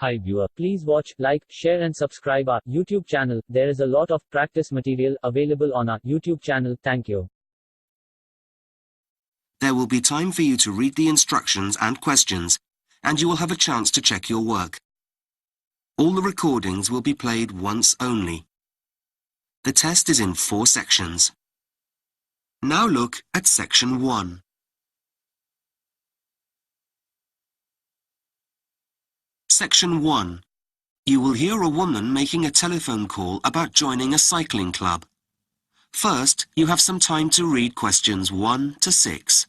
Hi viewer, please watch, like, share and subscribe our YouTube channel. There is a lot of practice material available on our YouTube channel. Thank you. There will be time for you to read the instructions and questions, and you will have a chance to check your work. All the recordings will be played once only. The test is in 4 sections. Now look at section 1. Section 1. You will hear a woman making a telephone call about joining a cycling club. First, you have some time to read questions 1 to 6.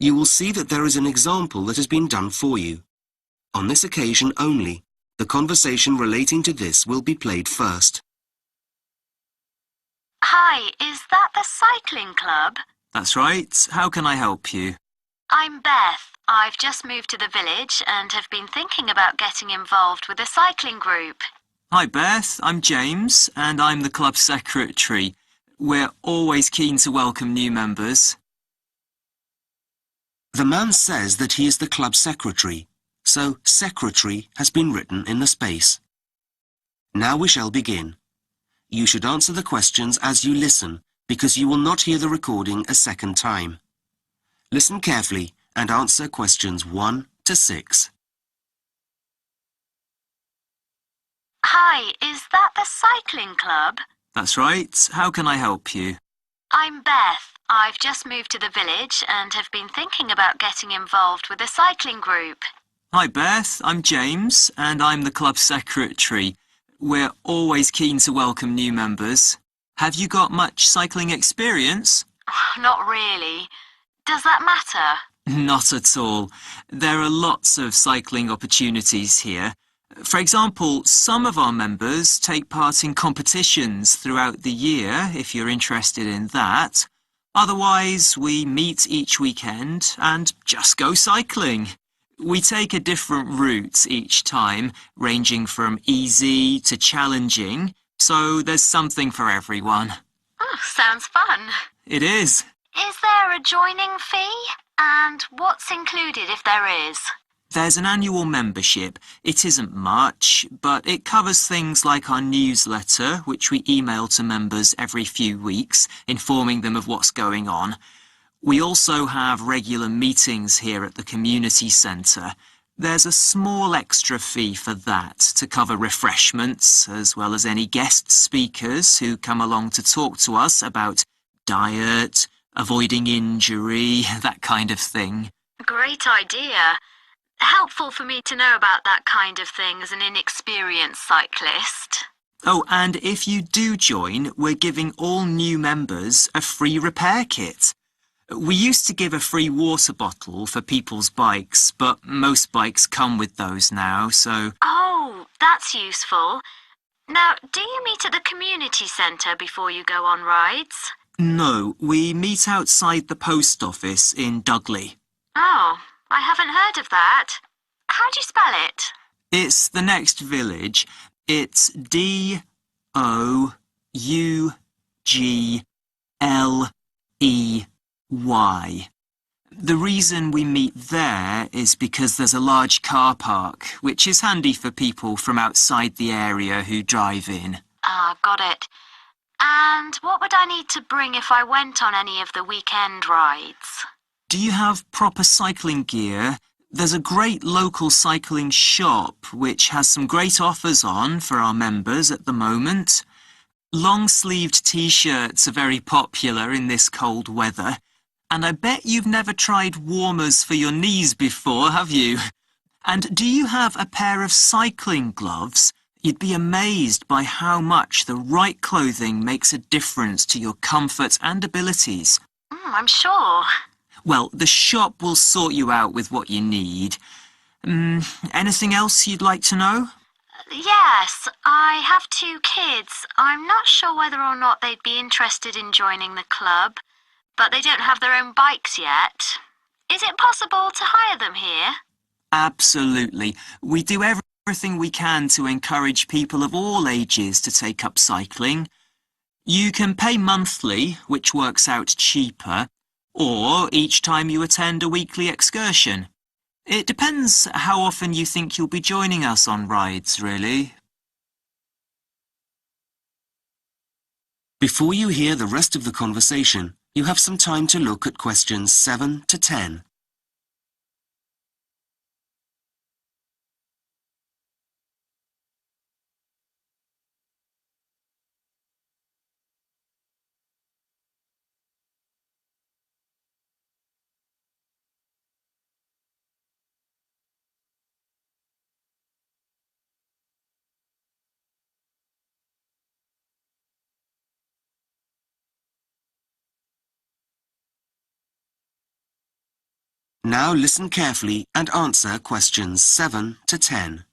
You will see that there is an example that has been done for you. On this occasion only, the conversation relating to this will be played first. Hi, is that the cycling club? That's right. How can I help you? I'm Beth. I've just moved to the village and have been thinking about getting involved with a cycling group. Hi Beth, I'm James and I'm the club secretary. We're always keen to welcome new members. The man says that he is the club secretary, so secretary has been written in the space. Now we shall begin. You should answer the questions as you listen, because you will not hear the recording a second time. Listen carefully and answer questions 1 to 6. Hi, is that the cycling club? That's right. How can I help you? I'm Beth. I've just moved to the village and have been thinking about getting involved with a cycling group. Hi Beth, I'm James and I'm the club secretary. We're always keen to welcome new members. Have you got much cycling experience? Not really. Does that matter? Not at all. There are lots of cycling opportunities here. For example, some of our members take part in competitions throughout the year, if you're interested in that. Otherwise, we meet each weekend and just go cycling. We take a different route each time, ranging from easy to challenging, so there's something for everyone. Oh, sounds fun. It is. Is there a joining fee? And what's included if there is? There's an annual membership. It isn't much, but it covers things like our newsletter, which we email to members every few weeks, informing them of what's going on. We also have regular meetings here at the community centre. There's a small extra fee for that to cover refreshments, as well as any guest speakers who come along to talk to us about diet, avoiding injury, that kind of thing. Great idea. Helpful for me to know about that kind of thing as an inexperienced cyclist. Oh, and if you do join, we're giving all new members a free repair kit. We used to give a free water bottle for people's bikes, but most bikes come with those now, so... Oh, that's useful. Now, do you meet at the community centre before you go on rides? No, we meet outside the post office in Dudley. Oh, I haven't heard of that. How do you spell it? It's the next village. It's D-O-U-G-L-E-Y. The reason we meet there is because there's a large car park, which is handy for people from outside the area who drive in. Ah, got it. And what would I need to bring if I went on any of the weekend rides? Do you have proper cycling gear? There's a great local cycling shop which has some great offers on for our members at the moment. Long-sleeved t-shirts are very popular in this cold weather. And I bet you've never tried warmers for your knees before, have you? And do you have a pair of cycling gloves? You'd be amazed by how much the right clothing makes a difference to your comfort and abilities. I'm sure. Well, the shop will sort you out with what you need. Anything else you'd like to know? Yes, I have 2 kids. I'm not sure whether or not they'd be interested in joining the club, but they don't have their own bikes yet. Is it possible to hire them here? Absolutely. We do everything we can to encourage people of all ages to take up cycling. You can pay monthly, which works out cheaper, or each time you attend a weekly excursion. It depends how often you think you'll be joining us on rides, really. Before you hear the rest of the conversation, you have some time to look at questions 7 to 10. Now listen carefully and answer questions 7 to 10.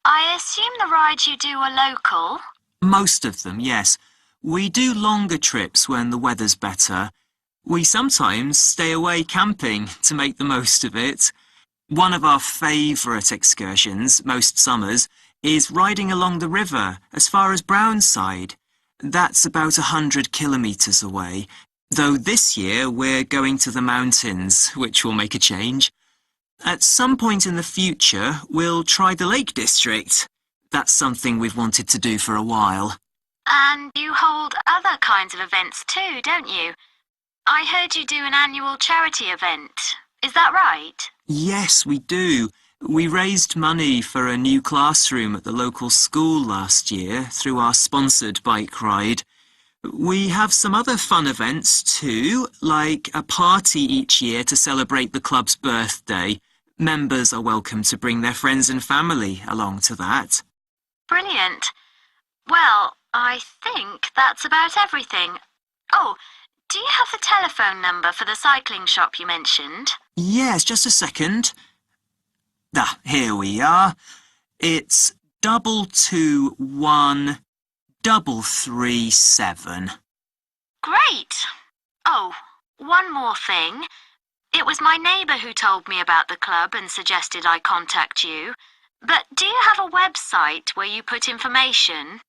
I assume the rides you do are local? Most of them, yes. We do longer trips when the weather's better. We sometimes stay away camping to make the most of it. One of our favourite excursions, most summers, is riding along the river as far as Brownside. That's about 100 kilometres away, though this year we're going to the mountains, which will make a change. At some point in the future, we'll try the Lake District. That's something we've wanted to do for a while. And you hold other kinds of events too, don't you? I heard you do an annual charity event. Is that right? Yes, we do. We raised money for a new classroom at the local school last year through our sponsored bike ride. We have some other fun events too, like a party each year to celebrate the club's birthday. Members are welcome to bring their friends and family along to that. Brilliant. Well, I think that's about everything. Oh, do you have the telephone number for the cycling shop you mentioned? Yes, just a second. Here we are. It's 221337. Great. Oh, one more thing. It was my neighbour who told me about the club and suggested I contact you. But do you have a website where you put information?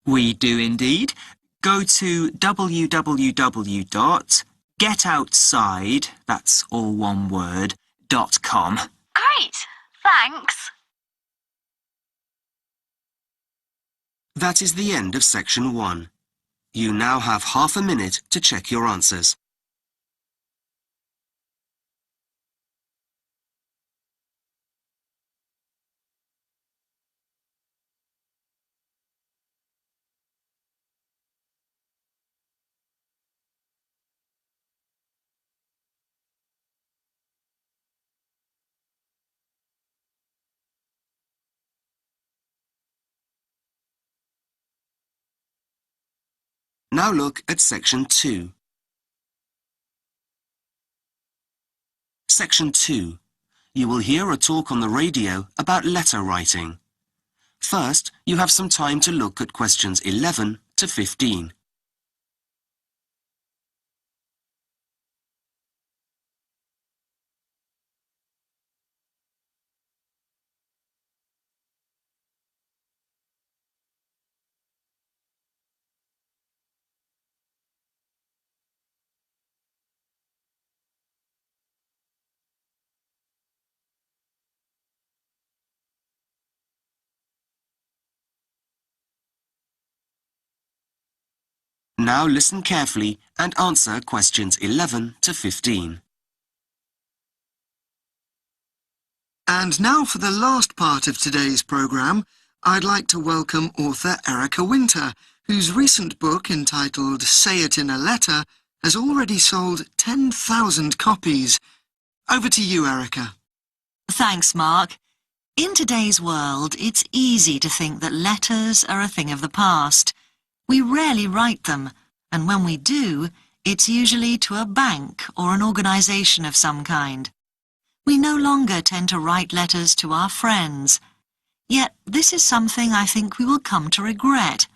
We do indeed. Go to www.getoutside, that's all one word, .com. Great. Thanks. That is the end of section 1. You now have half a minute to check your answers. Now look at section 2. Section 2. You will hear a talk on the radio about letter writing. First, you have some time to look at questions 11 to 15. Now listen carefully and answer questions 11 to 15. And now for the last part of today's programme, I'd like to welcome author Erica Winter, whose recent book entitled Say It in a Letter has already sold 10,000 copies. Over to you, Erica. Thanks, Mark. In today's world, it's easy to think that letters are a thing of the past. We rarely write them, and when we do, it's usually to a bank or an organisation of some kind. We no longer tend to write letters to our friends. Yet this is something I think we will come to regret.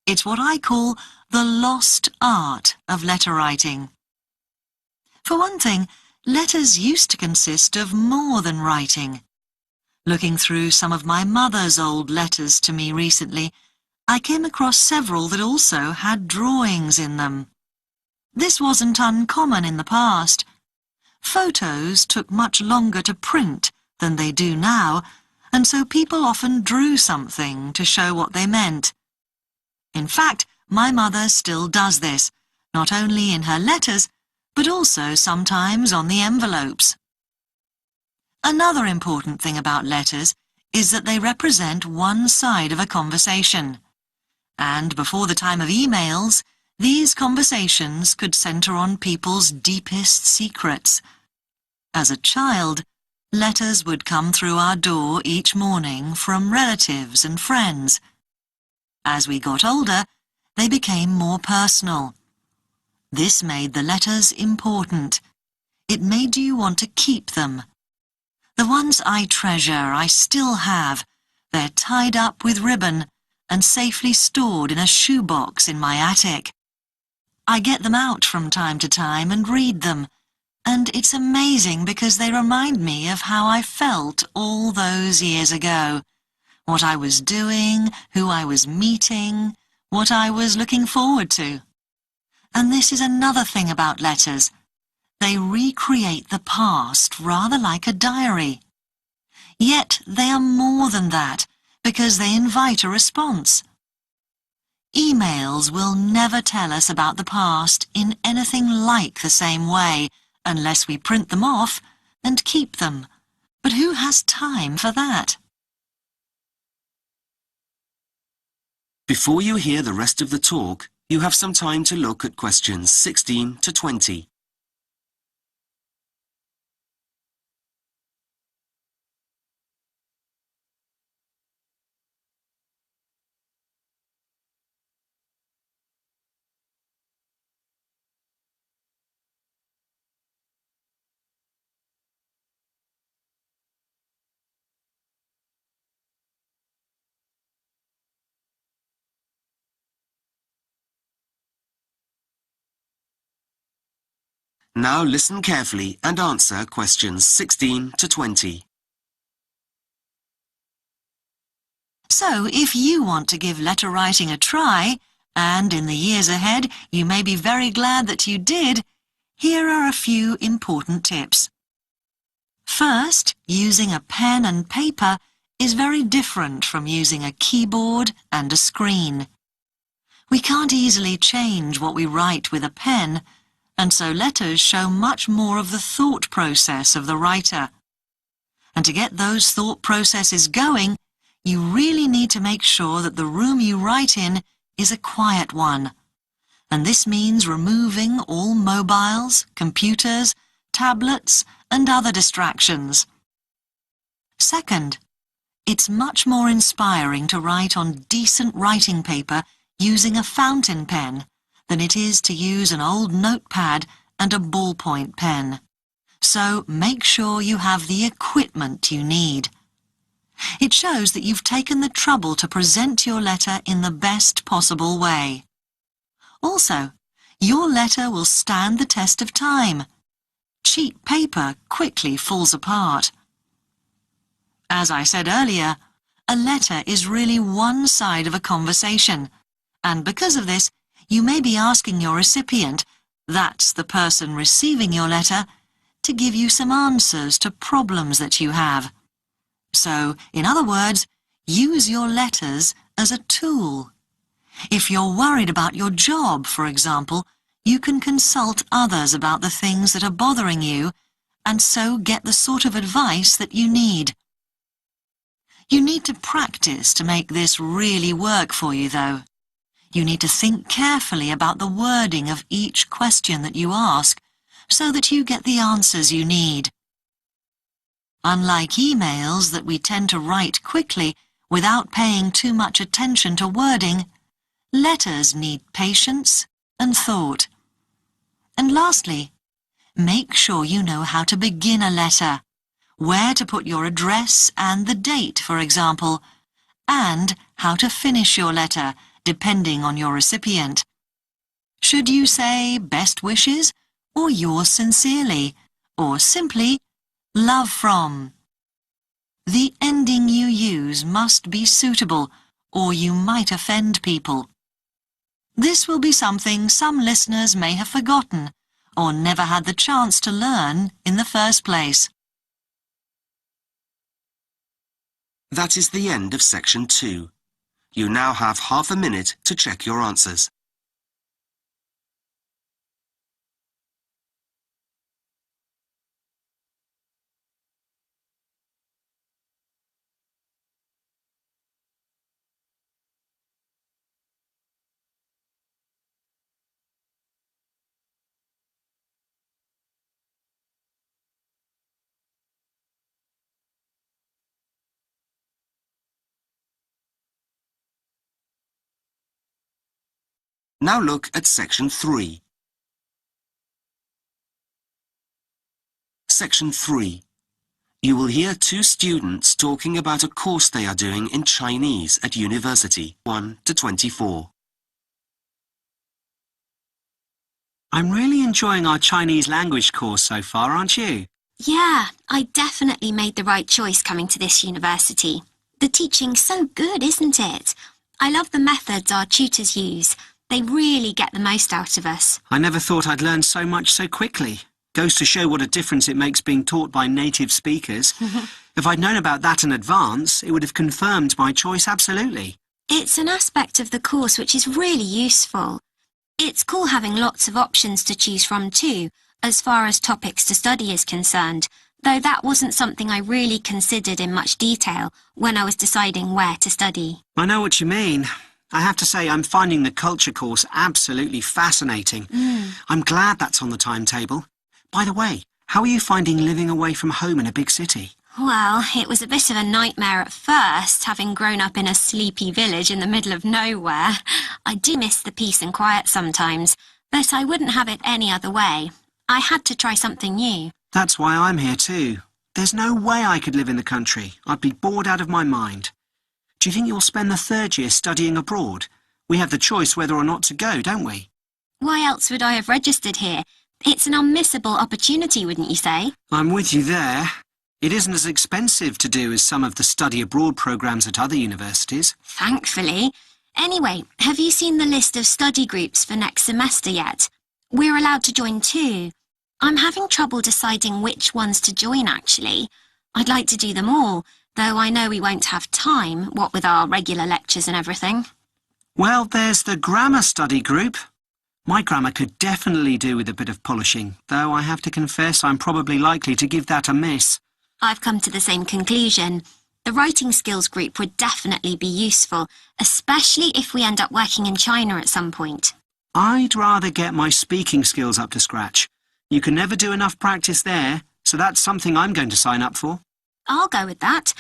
It's what I call the lost art of letter writing. For one thing, letters used to consist of more than writing. Looking through some of my mother's old letters to me recently, I came across several that also had drawings in them. This wasn't uncommon in the past. Photos took much longer to print than they do now, and so people often drew something to show what they meant. In fact, my mother still does this, not only in her letters, but also sometimes on the envelopes. Another important thing about letters is that they represent one side of a conversation. And before the time of emails, these conversations could centre on people's deepest secrets. As a child, letters would come through our door each morning from relatives and friends. As we got older, they became more personal. This made the letters important. It made you want to keep them. The ones I treasure I still have. They're tied up with ribbon and safely stored in a shoebox in my attic. I get them out from time to time and read them, and it's amazing because they remind me of how I felt all those years ago, what I was doing, who I was meeting, what I was looking forward to. And this is another thing about letters. They recreate the past rather like a diary. Yet they are more than that because they invite a response. Emails will never tell us about the past in anything like the same way unless we print them off and keep them. But who has time for that? Before you hear the rest of the talk, you have some time to look at questions 16 to 20. Now listen carefully and answer questions 16 to 20. So, if you want to give letter writing a try, and in the years ahead you may be very glad that you did, here are a few important tips. First, using a pen and paper is very different from using a keyboard and a screen. We can't easily change what we write with a pen, and so letters show much more of the thought process of the writer. And to get those thought processes going, you really need to make sure that the room you write in is a quiet one. And this means removing all mobiles, computers, tablets, and other distractions. Second, it's much more inspiring to write on decent writing paper using a fountain pen than it is to use an old notepad and a ballpoint pen. So make sure you have the equipment you need. It shows that you've taken the trouble to present your letter in the best possible way. Also, your letter will stand the test of time. Cheap paper quickly falls apart. As I said earlier, a letter is really one side of a conversation, and because of this, you may be asking your recipient, that's the person receiving your letter, to give you some answers to problems that you have. So, in other words, use your letters as a tool. If you're worried about your job, for example, you can consult others about the things that are bothering you, and so get the sort of advice that you need. You need to practice to make this really work for you, though. You need to think carefully about the wording of each question that you ask, so that you get the answers you need. Unlike emails that we tend to write quickly without paying too much attention to wording, letters need patience and thought. And lastly, make sure you know how to begin a letter. where to put your address and the date, for example, and how to finish your letter, depending on your recipient. Should you say best wishes, or yours sincerely, or simply love from? The ending you use must be suitable, or you might offend people. This will be something some listeners may have forgotten, or never had the chance to learn in the first place. That is the end of section 2. You now have half a minute to check your answers. Now look at section 3. Section 3. You will hear two students talking about a course they are doing in Chinese at university, 1 to 24. I'm really enjoying our Chinese language course so far, aren't you? Yeah, I definitely made the right choice coming to this university. The teaching's so good, isn't it? I love the methods our tutors use. They really get the most out of us. I never thought I'd learn so much so quickly. Goes to show what a difference it makes being taught by native speakers. If I'd known about that in advance, it would have confirmed my choice absolutely. It's an aspect of the course which is really useful. It's cool having lots of options to choose from too, as far as topics to study is concerned, though that wasn't something I really considered in much detail when I was deciding where to study. I know what you mean. I have to say I'm finding the culture course absolutely fascinating. I'm glad that's on the timetable. By the way, how are you finding living away from home in a big city? Well, it was a bit of a nightmare at first, having grown up in a sleepy village in the middle of nowhere. I do miss the peace and quiet sometimes, but I wouldn't have it any other way. I had to try something new. That's why I'm here too. There's no way I could live in the country. I'd be bored out of my mind. Do you think you'll spend the third year studying abroad? We have the choice whether or not to go, don't we? Why else would I have registered here? It's an unmissable opportunity, wouldn't you say? I'm with you there. It isn't as expensive to do as some of the study abroad programs at other universities. Thankfully. Anyway, have you seen the list of study groups for next semester yet? We're allowed to join 2. I'm having trouble deciding which ones to join, actually. I'd like to do them all, though I know we won't have time, what with our regular lectures and everything. Well, there's the grammar study group. My grammar could definitely do with a bit of polishing, though I have to confess I'm probably likely to give that a miss. I've come to the same conclusion. The writing skills group would definitely be useful, especially if we end up working in China at some point. I'd rather get my speaking skills up to scratch. You can never do enough practice there, so that's something I'm going to sign up for. I'll go with that.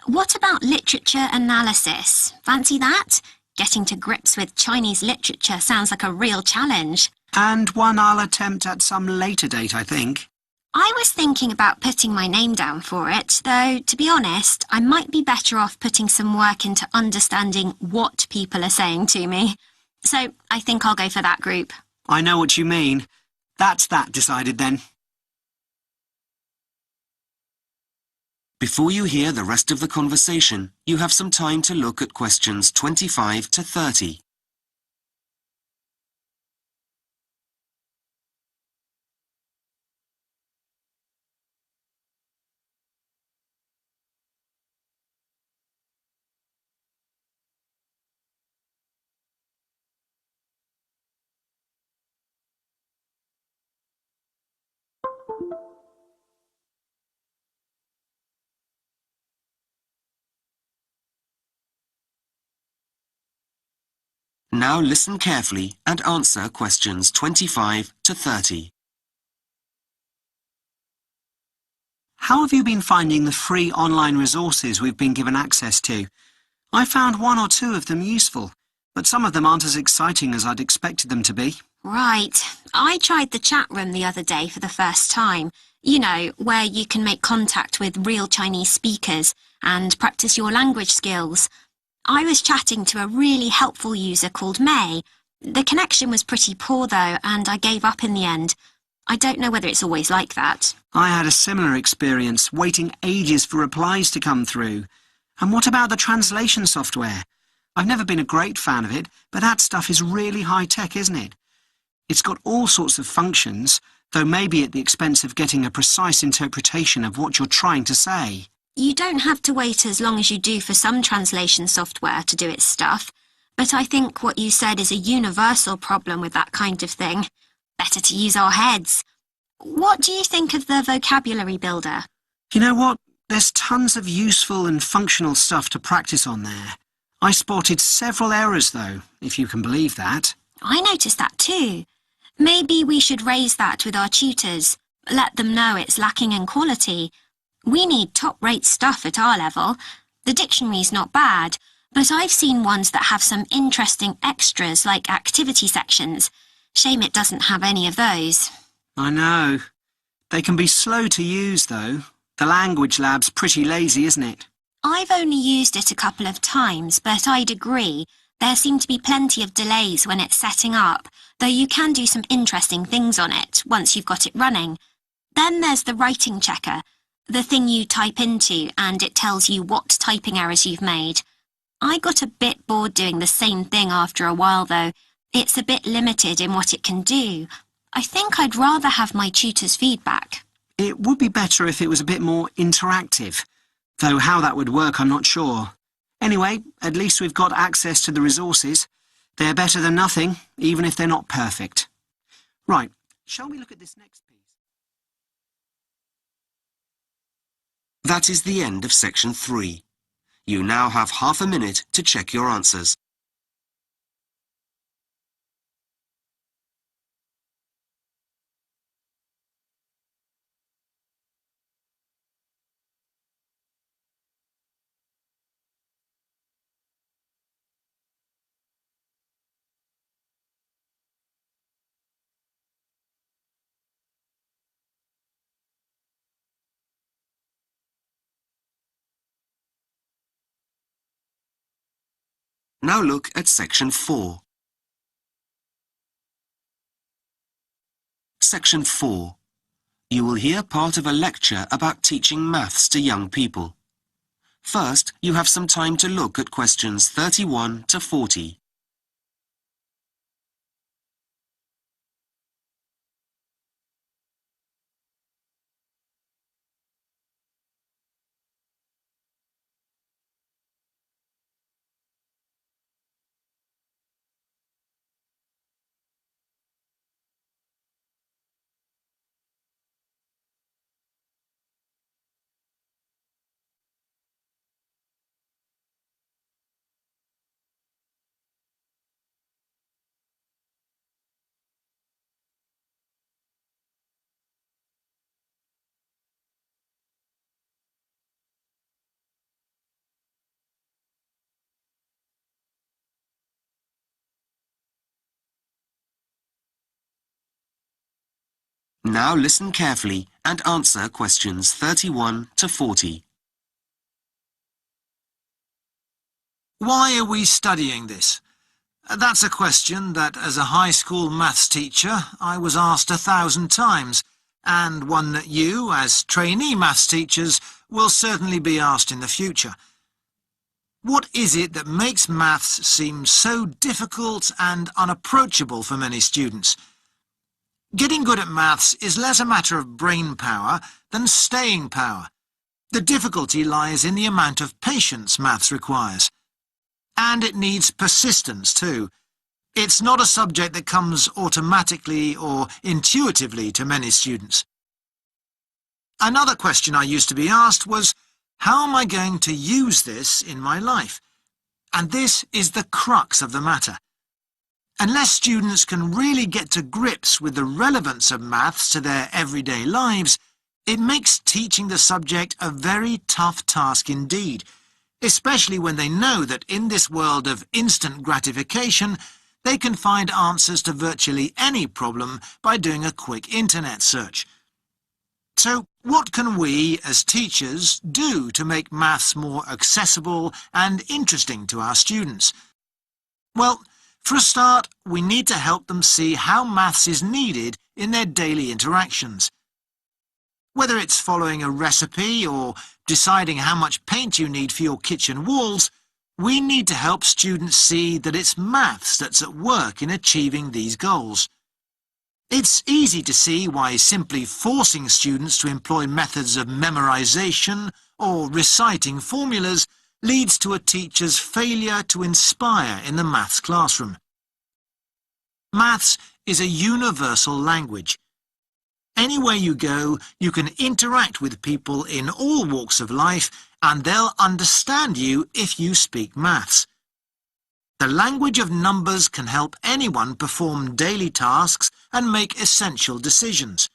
What about literature analysis? Fancy that? Getting to grips with Chinese literature sounds like a real challenge. And one I'll attempt at some later date, I think. I was thinking about putting my name down for it, though, to be honest, I might be better off putting some work into understanding what people are saying to me. So I think I'll go for that group. I know what you mean. That's that decided then. Before you hear the rest of the conversation, you have some time to look at questions 25 to 30. Now listen carefully and answer questions 25 to 30. How have you been finding the free online resources we've been given access to? I found 1 or 2 of them useful, but some of them aren't as exciting as I'd expected them to be. Right. I tried the chat room the other day for the first time. You know, where you can make contact with real Chinese speakers and practice your language skills. I was chatting to a really helpful user called May. The connection was pretty poor though, and I gave up in the end. I don't know whether it's always like that. I had a similar experience, waiting ages for replies to come through. And what about the translation software? I've never been a great fan of it, but that stuff is really high-tech, isn't it? It's got all sorts of functions, though maybe at the expense of getting a precise interpretation of what you're trying to say. You don't have to wait as long as you do for some translation software to do its stuff, but I think what you said is a universal problem with that kind of thing. Better to use our heads. What do you think of the vocabulary builder? You know what? There's tons of useful and functional stuff to practice on there. I spotted several errors, though, if you can believe that. I noticed that too. Maybe we should raise that with our tutors. Let them know it's lacking in quality. We need top-rate stuff at our level. The dictionary's not bad, but I've seen ones that have some interesting extras like activity sections. Shame it doesn't have any of those. I know. They can be slow to use, though. The language lab's pretty lazy, isn't it? I've only used it a couple of times, but I'd agree. There seem to be plenty of delays when it's setting up, though you can do some interesting things on it once you've got it running. Then there's the writing checker, the thing you type into and it tells you what typing errors you've made. I got a bit bored doing the same thing after a while, though. It's a bit limited in what it can do. I think I'd rather have my tutor's feedback. It would be better if it was a bit more interactive, though how that would work I'm not sure. Anyway, at least we've got access to the resources. They're better than nothing, even if they're not perfect. Right, shall we look at this next piece? That is the end of section 3. You now have half a minute to check your answers. Now look at section 4. Section 4. You will hear part of a lecture about teaching maths to young people. First, you have some time to look at questions 31 to 40. Now listen carefully and answer questions 31 to 40. Why are we studying this? That's a question that, as a high school maths teacher, I was asked 1,000 times, and one that you, as trainee maths teachers, will certainly be asked in the future. What is it that makes maths seem so difficult and unapproachable for many students? Getting good at maths is less a matter of brain power than staying power. The difficulty lies in the amount of patience maths requires. And it needs persistence too. It's not a subject that comes automatically or intuitively to many students. Another question I used to be asked was, how am I going to use this in my life? And this is the crux of the matter. Unless students can really get to grips with the relevance of maths to their everyday lives, it makes teaching the subject a very tough task indeed, especially when they know that in this world of instant gratification, they can find answers to virtually any problem by doing a quick internet search. So, what can we, as teachers, do to make maths more accessible and interesting to our students? Well, for a start, we need to help them see how maths is needed in their daily interactions. Whether it's following a recipe or deciding how much paint you need for your kitchen walls, we need to help students see that it's maths that's at work in achieving these goals. It's easy to see why simply forcing students to employ methods of memorization or reciting formulas leads to a teacher's failure to inspire in the maths classroom. Maths is a universal language. Anywhere you go, you can interact with people in all walks of life, and they'll understand you if you speak maths. The language of numbers can help anyone perform daily tasks and make essential decisions.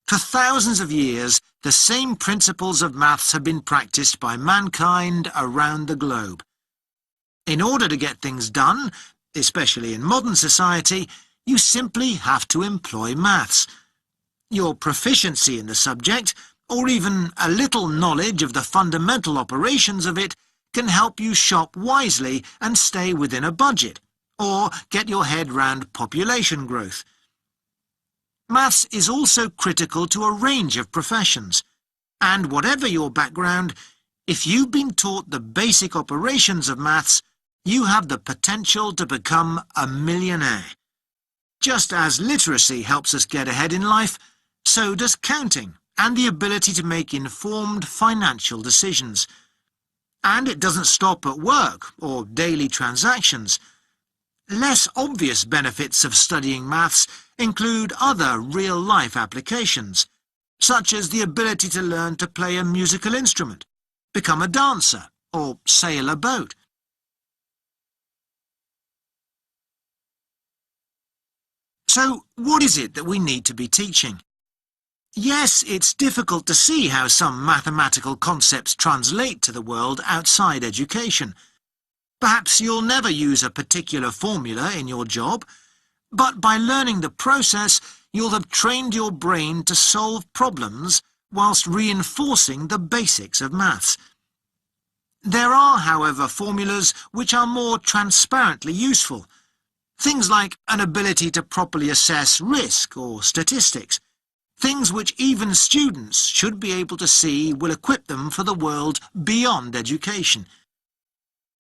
For thousands of years, the same principles of maths have been practiced by mankind around the globe. In order to get things done, especially in modern society, you simply have to employ maths. Your proficiency in the subject, or even a little knowledge of the fundamental operations of it, can help you shop wisely and stay within a budget, or get your head round population growth. Maths is also critical to a range of professions, and whatever your background, if you've been taught the basic operations of maths, you have the potential to become a millionaire. Just as literacy helps us get ahead in life, so does counting and the ability to make informed financial decisions. And it doesn't stop at work or daily transactions. Less obvious benefits of studying maths include other real-life applications, such as the ability to learn to play a musical instrument, become a dancer, or sail a boat. So, what is it that we need to be teaching? Yes, it's difficult to see how some mathematical concepts translate to the world outside education. Perhaps you'll never use a particular formula in your job, but by learning the process, you'll have trained your brain to solve problems whilst reinforcing the basics of maths. There are, however, formulas which are more transparently useful. Things like an ability to properly assess risk or statistics. Things which even students should be able to see will equip them for the world beyond education.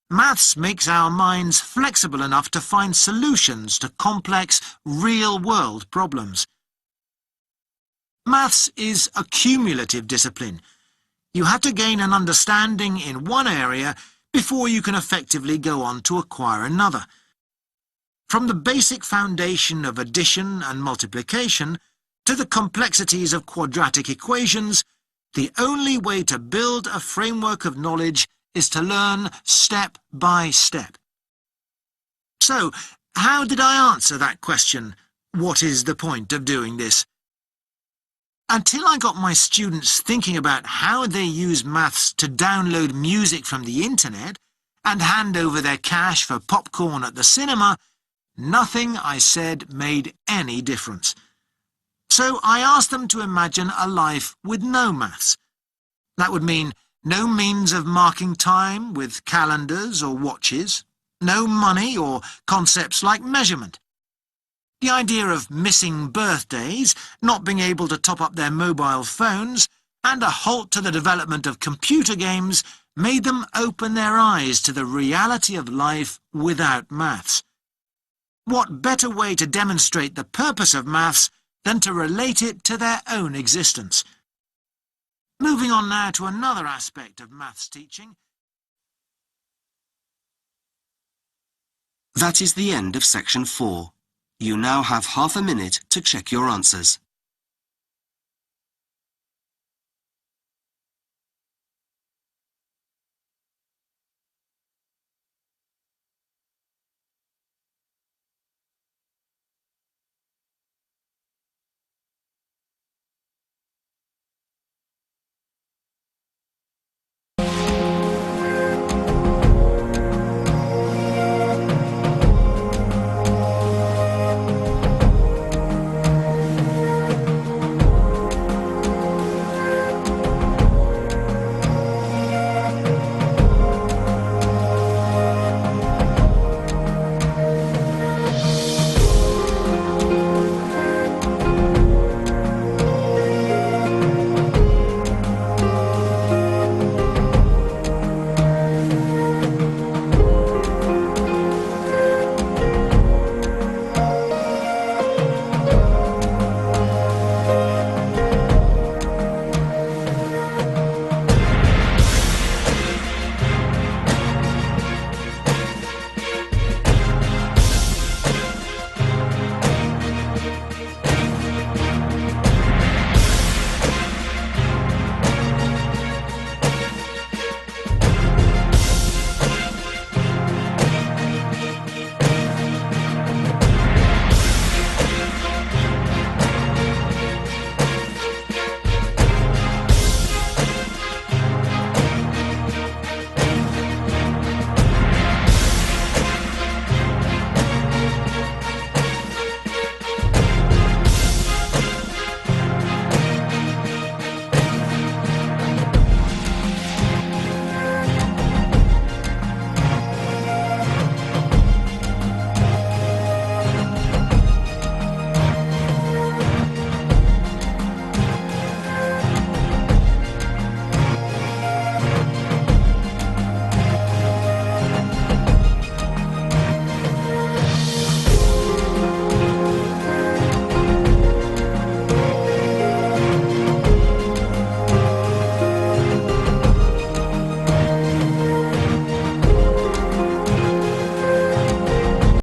Maths makes our minds flexible enough to find solutions to complex, real-world problems. Maths is a cumulative discipline. You have to gain an understanding in one area before you can effectively go on to acquire another. From the basic foundation of addition and multiplication to the complexities of quadratic equations, the only way to build a framework of knowledge is to learn step by step. So, how did I answer that question, what is the point of doing this? Until I got my students thinking about how they use maths to download music from the internet and hand over their cash for popcorn at the cinema, nothing I said made any difference. So I asked them to imagine a life with no maths. That would mean no means of marking time with calendars or watches, no money or concepts like measurement. The idea of missing birthdays, not being able to top up their mobile phones, and a halt to the development of computer games made them open their eyes to the reality of life without maths. What better way to demonstrate the purpose of maths than to relate it to their own existence? Moving on now to another aspect of maths teaching. That is the end of section 4. You now have half a minute to check your answers.